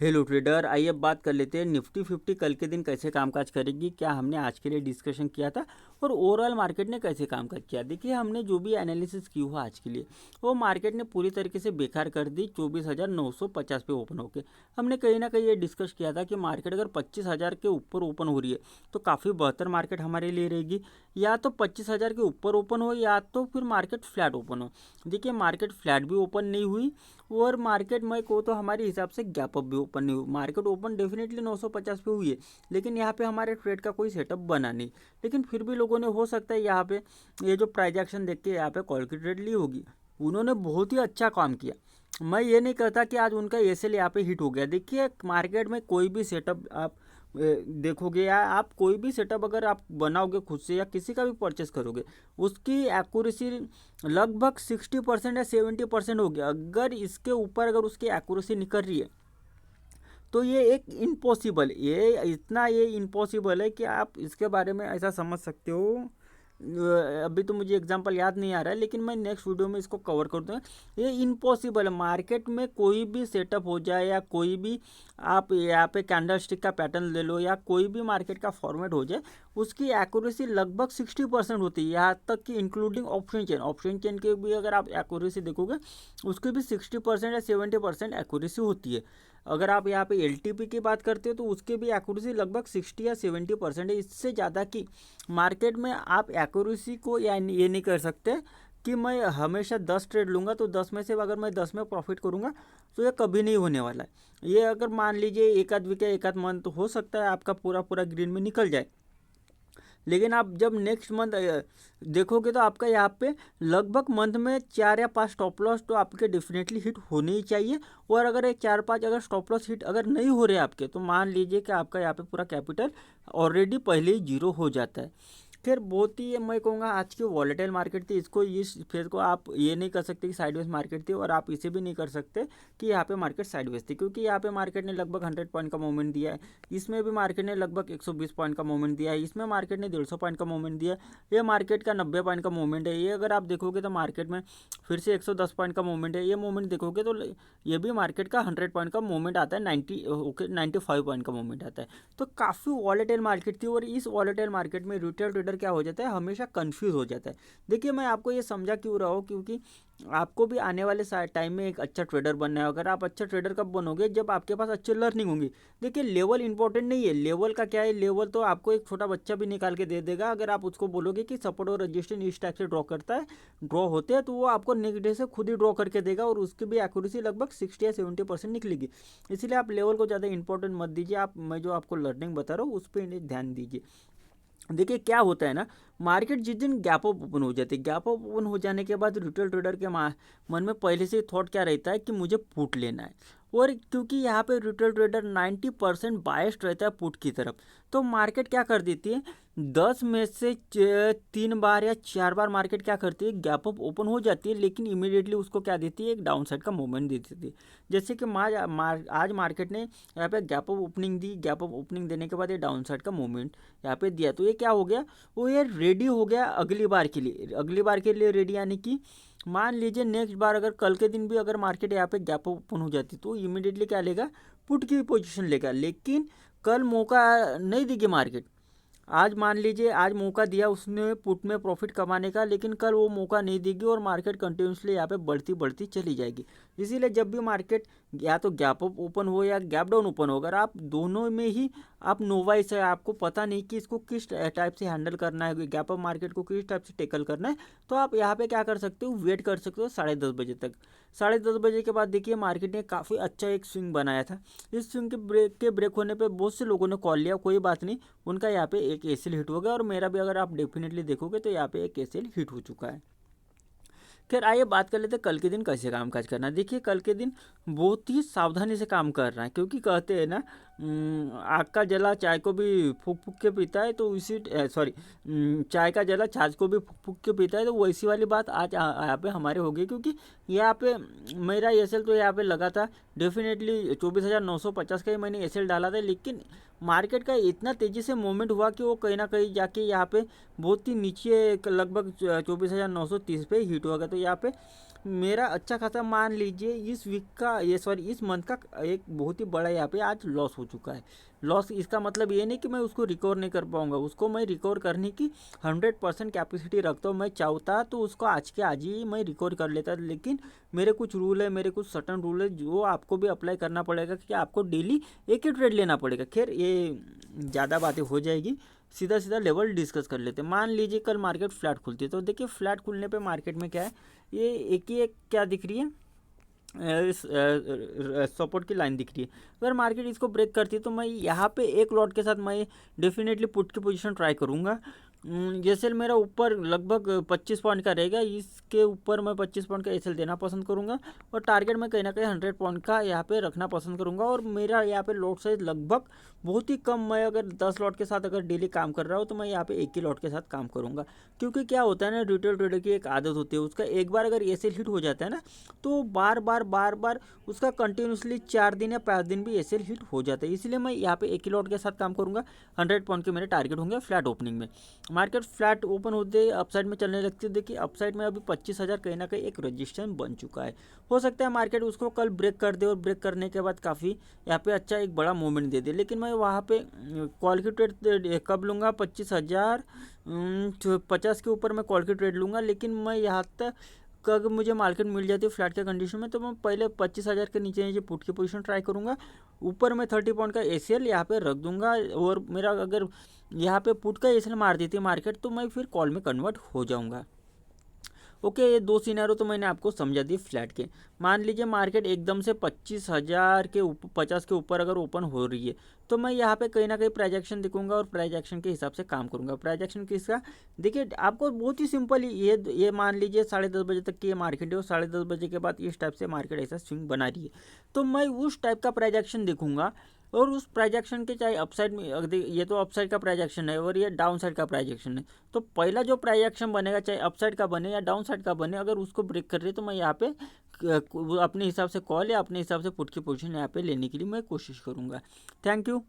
Hello trader, आइए अब बात कर लेते हैं निफ्टी 50 कल के दिन कैसे कामकाज करेगी। क्या हमने आज के लिए डिस्कशन किया था और ओवरऑल मार्केट ने कैसे कामकाज किया। देखिए, हमने जो भी एनालिसिस की हुआ आज के लिए वो मार्केट ने पूरी तरीके से बेकार कर दी 24,950 पे ओपन होके। हमने कहीं ना कहीं ये डिस्कस किया था कि मार्केट अगर 25,000 के ऊपर ओपन हो रही है तो काफ़ी बेहतर मार्केट हमारे लिए रहेगी, या तो 25,000 के ऊपर ओपन हो या तो फिर मार्केट फ्लैट ओपन हो। देखिए, मार्केट फ्लैट भी ओपन नहीं हुई और मार्केट में को तो हमारे हिसाब से गैप अप भी ओपन नहीं हुई। मार्केट ओपन डेफिनेटली 950 पे हुई है, लेकिन यहाँ पे हमारे ट्रेड का कोई सेटअप बना नहीं। लेकिन फिर भी लोगों ने हो सकता है यहाँ पे ये जो प्राइज एक्शन देख के यहाँ पे कॉल की ट्रेड ली होगी। उन्होंने बहुत ही अच्छा काम किया। मैं ये नहीं कहता कि आज उनका एसएल यहाँ पे हिट हो गया। देखिए, मार्केट में कोई भी सेटअप आप देखोगे या आप कोई भी सेटअप अगर आप बनाओगे खुद से या किसी का भी परचेस करोगे, उसकी एक्यूरेसी लगभग 60% या 70% हो गया। अगर इसके ऊपर अगर उसकी एक्यूरेसी निकल रही है तो ये एक इम्पॉसिबल, ये इम्पॉसिबल है कि आप इसके बारे में ऐसा समझ सकते हो। अभी तो मुझे एग्जांपल याद नहीं आ रहा है, लेकिन मैं नेक्स्ट वीडियो में इसको कवर कर दूँगा। ये इम्पॉसिबल है, मार्केट में कोई भी सेटअप हो जाए या कोई भी आप यहाँ पे कैंडल स्टिक का पैटर्न ले लो या कोई भी मार्केट का फॉर्मेट हो जाए, उसकी एक्यूरेसी लगभग 60% होती है। यहाँ तक कि इंक्लूडिंग ऑप्शन चेन की भी अगर आप एक्यूरेसी देखोगे उसकी भी 60% या 70% एक्यूरेसी होती है। अगर आप यहाँ पे एलटीपी की बात करते हो तो उसकी भी एक्यूरेसी लगभग 60 या 70% है। इससे ज़्यादा की मार्केट में आप एक्यूरेसी को या ये नहीं कर सकते कि मैं हमेशा 10 ट्रेड लूँगा तो 10 में से अगर मैं 10 में प्रॉफिट करूँगा तो ये कभी नहीं होने वाला है। ये अगर मान लीजिए एक आध वीक या एक आध मंथ तो हो सकता है आपका पूरा पूरा ग्रीन में निकल जाए, लेकिन आप जब नेक्स्ट मंथ देखोगे तो आपका यहाँ पे लगभग मंथ में 4 या 5 स्टॉप लॉस तो आपके डेफिनेटली हिट होने ही चाहिए। और अगर एक 4-5 अगर स्टॉप लॉस हिट अगर नहीं हो रहे आपके तो मान लीजिए कि आपका यहाँ पे पूरा कैपिटल ऑलरेडी पहले ही जीरो हो जाता है। खैर, बहुत ही मैं कहूँगा आज की वॉलेटाइल मार्केट थी। इसको इस फेज को आप ये नहीं कर सकते कि साइडवेज मार्केट थी, और आप इसे भी नहीं कर सकते कि यहाँ पे मार्केट साइडवेज थी, क्योंकि यहाँ पे मार्केट ने लगभग 100 पॉइंट का मूवमेंट दिया है। इसमें भी मार्केट ने लगभग 120 पॉइंट का मूवमेंट दिया है। इसमें मार्केट ने 150 पॉइंट का मूवमेंट दिया है। ये मार्केट का 90 पॉइंट का मूवमेंट है। ये अगर आप देखोगे तो मार्केट में फिर से 110 पॉइंट का मूवमेंट है। ये मूवमेंट देखोगे तो ये भी मार्केट का 100 पॉइंट का मूवमेंट आता है, 95 पॉइंट का मूवमेंट आता है। तो काफ़ी वॉलेटाइल मार्केट थी, और इस वॉलेटाइल मार्केट में रिटेल ट्रेडर क्या हो जाता है, हमेशा कंफ्यूज हो जाता है। देखिए, मैं आपको ये समझा क्यों रहा हूँ, क्योंकि आपको भी आने वाले टाइम में एक अच्छा ट्रेडर बनना है। अगर आप अच्छा ट्रेडर कब बनोगे, जब आपके पास अच्छी लर्निंग होंगी। देखिए, लेवल इंपॉर्टेंट नहीं है। लेवल का क्या है, लेवल तो आपको एक छोटा बच्चा भी निकाल के दे देगा। अगर आप उसको बोलोगे कि सपोर्ट और रजिस्टेंस इस टाइप से ड्रॉ होते हैं तो वो आपको नेगेटिव से खुद ही ड्रॉ करके देगा, और उसकी भी एक्यूरेसी लगभग 60 या 70% निकलेगी। इसलिए आप लेवल को ज़्यादा इंपॉर्टेंट मत दीजिए। आप मैं जो आपको लर्निंग बता रहा हूँ उस पर ध्यान दीजिए। देखिए, क्या होता है ना, मार्केट जिस दिन गैप अप ओपन हो जाती है, गैप अप ओपन हो जाने के बाद रिटेल ट्रेडर के मन में पहले से थॉट क्या रहता है कि मुझे पुट लेना है। और क्योंकि यहाँ पे रिटेल ट्रेडर 90% बायस्ड रहता है पुट की तरफ, तो मार्केट क्या कर देती है, 10 में से 3 बार या 4 बार मार्केट क्या करती है, गैप अप ओपन हो जाती है, लेकिन इमीडिएटली उसको क्या देती है, एक डाउन साइड का मूवमेंट दे देती है। जैसे कि आज मार्केट ने यहाँ पे गैप अप ओपनिंग दी। गैप अप ओपनिंग देने के बाद ये डाउन साइड का मूवमेंट यहाँ पे दिया, तो ये क्या हो गया, वो ये रेडी हो गया अगली बार के लिए। अगली बार के लिए रेडी यानी कि मान लीजिए नेक्स्ट बार अगर कल के दिन भी अगर मार्केट यहाँ पे गैप ओपन हो जाती तो इमीडिएटली क्या लेगा, पुट की पोजीशन लेगा। लेकिन कल मौका नहीं देगी मार्केट। आज मान लीजिए आज मौका दिया उसने पुट में प्रॉफिट कमाने का, लेकिन कल वो मौका नहीं देगी और मार्केट कंटिन्यूसली यहाँ पे बढ़ती बढ़ती चली जाएगी। इसीलिए जब भी मार्केट या तो गैप अप ओपन हो या गैप डाउन ओपन हो, अगर आप दोनों में ही आप नोवाइस है, आपको पता नहीं कि इसको किस टाइप से हैंडल करना है, गैप अप मार्केट को किस टाइप से टेकल करना है, तो आप यहाँ पे क्या कर सकते हो, वेट कर सकते हो 10:30 बजे तक। 10:30 बजे के बाद देखिए मार्केट ने काफ़ी अच्छा एक स्विंग बनाया था। इस स्विंग के ब्रेक होने पे बहुत से लोगों ने कॉल लिया, कोई बात नहीं, उनका यहाँ पे एक एसएल हिट हो गया, और मेरा भी अगर आप डेफिनेटली देखोगे तो यहाँ पे एक एसएल हिट हो चुका है। खैर, आइए बात कर लेते हैं कल के दिन कैसे कामकाज करना है। देखिए, कल के दिन बहुत ही सावधानी से काम करना है, क्योंकि कहते हैं ना, आग का जला चाय को भी फूक फूक के पीता है, तो इसी सॉरी, चाय का जला छाछ को भी फूक फूक के पीता है, तो वैसी वाली बात आज यहाँ पे हमारे हो गई। क्योंकि यहाँ पे मेरा एसएल तो यहाँ पे लगा था डेफिनेटली 24,950 का ही मैंने एसएल डाला था, लेकिन मार्केट का इतना तेज़ी से मूवमेंट हुआ कि वो कहीं ना कहीं जाके यहाँ पे बहुत ही नीचे लगभग 24,930 पे हिट हुआ गया। तो यहाँ पे मेरा अच्छा खासा मान लीजिए इस वीक का इस मंथ का एक बहुत ही बड़ा यहाँ पे आज लॉस हो चुका है। लॉस इसका मतलब ये नहीं कि मैं उसको रिकवर नहीं कर पाऊंगा, उसको मैं रिकवर करने की 100% कैपेसिटी रखता हूँ। मैं चाहता तो उसको आज के आज ही मैं रिकवर कर लेता, लेकिन मेरे कुछ रूल है, मेरे कुछ सर्टन रूल है जो आपको भी अप्लाई करना पड़ेगा कि आपको डेली एक ही ट्रेड लेना पड़ेगा। खैर ये ज़्यादा बातें हो जाएगी, सीधा सीधा लेवल डिस्कस कर लेते हैं। मान लीजिए कल मार्केट फ्लैट खुलती है, तो देखिए फ्लैट खुलने पे मार्केट में क्या है, ये एक ही एक क्या दिख रही है, इस सपोर्ट की लाइन दिख रही है। अगर मार्केट इसको ब्रेक करती है तो मैं यहाँ पे एक लॉट के साथ मैं डेफिनेटली पुट की पोजीशन ट्राई करूँगा। जैसे मेरा ऊपर लगभग 25 पॉइंट का रहेगा, इसके ऊपर मैं 25 पॉइंट का एसएल देना पसंद करूँगा और टारगेट मैं कहीं ना कहीं 100 पॉइंट का यहाँ पे रखना पसंद करूँगा। और मेरा यहाँ पे लॉट साइज लगभग बहुत ही कम, मैं अगर 10 लॉट के साथ अगर डेली काम कर रहा हूँ तो मैं यहाँ पे एक ही लॉट के साथ काम करूँगा। क्योंकि क्या होता है ना, रिटेल ट्रेडर की एक आदत होती है, उसका एक बार अगर एसएल हिट हो जाता है ना तो बार बार उसका कंटिन्यूसली 4 दिन या 5 दिन भी एसएल हिट हो जाता है। इसलिए मैं यहाँ पे एक ही लॉट के साथ काम करूँगा। 100 पॉइंट के मेरे टारगेट होंगे फ्लैट ओपनिंग में। मार्केट फ्लैट ओपन होते अपसाइड में चलने लगती है। देखिए अपसाइड में अभी 25,000 कहीं ना कहीं एक रजिस्टेंस बन चुका है। हो सकता है मार्केट उसको कल ब्रेक कर दे और ब्रेक करने के बाद काफ़ी यहाँ पे अच्छा एक बड़ा मूवमेंट दे दे, लेकिन मैं वहाँ पे कॉल की ट्रेड कब लूँगा, 25,050 के ऊपर मैं कॉल की ट्रेड लूँगा। लेकिन मैं यहाँ तक अगर मुझे मार्केट मिल जाती है फ्लैट के कंडीशन में तो मैं पहले 25,000 के नीचे नीचे पुट की पोजीशन ट्राई करूँगा। ऊपर मैं 30 पॉइंट का एसीएल यहाँ पे रख दूंगा और मेरा अगर यहाँ पे पुट का एसीएल मार देती है मार्केट तो मैं फिर कॉल में कन्वर्ट हो जाऊँगा। ओके, ये दो सिनेरियो तो मैंने आपको समझा दिए फ्लैट के। मान लीजिए मार्केट एकदम से 25,000 के ऊपर 50 के ऊपर अगर ओपन हो रही है तो मैं यहाँ पे कहीं ना कहीं प्राइस एक्शन देखूंगा और प्राइस एक्शन के हिसाब से काम करूंगा। प्राइस एक्शन किसका, देखिए आपको बहुत ही सिंपल ही ये मान लीजिए 10:30 बजे तक की ये मार्केट है और 10:30 बजे के बाद इस टाइप से मार्केट ऐसा स्विंग बना रही है तो मैं उस टाइप का प्राइस एक्शन देखूंगा। और उस प्राइस एक्शन के चाहे अपसाइड में ये तो अपसाइड का प्राइस एक्शन है और ये डाउन साइड का प्राइस एक्शन है, तो पहला जो प्राइस एक्शन बनेगा चाहे अपसाइड का बने या डाउन साइड का बने, अगर उसको ब्रेक कर रही है तो मैं यहाँ पे अपने हिसाब से कॉल या अपने हिसाब से पुट की पोजीशन यहाँ पे लेने के लिए मैं कोशिश करूँगा। Thank you.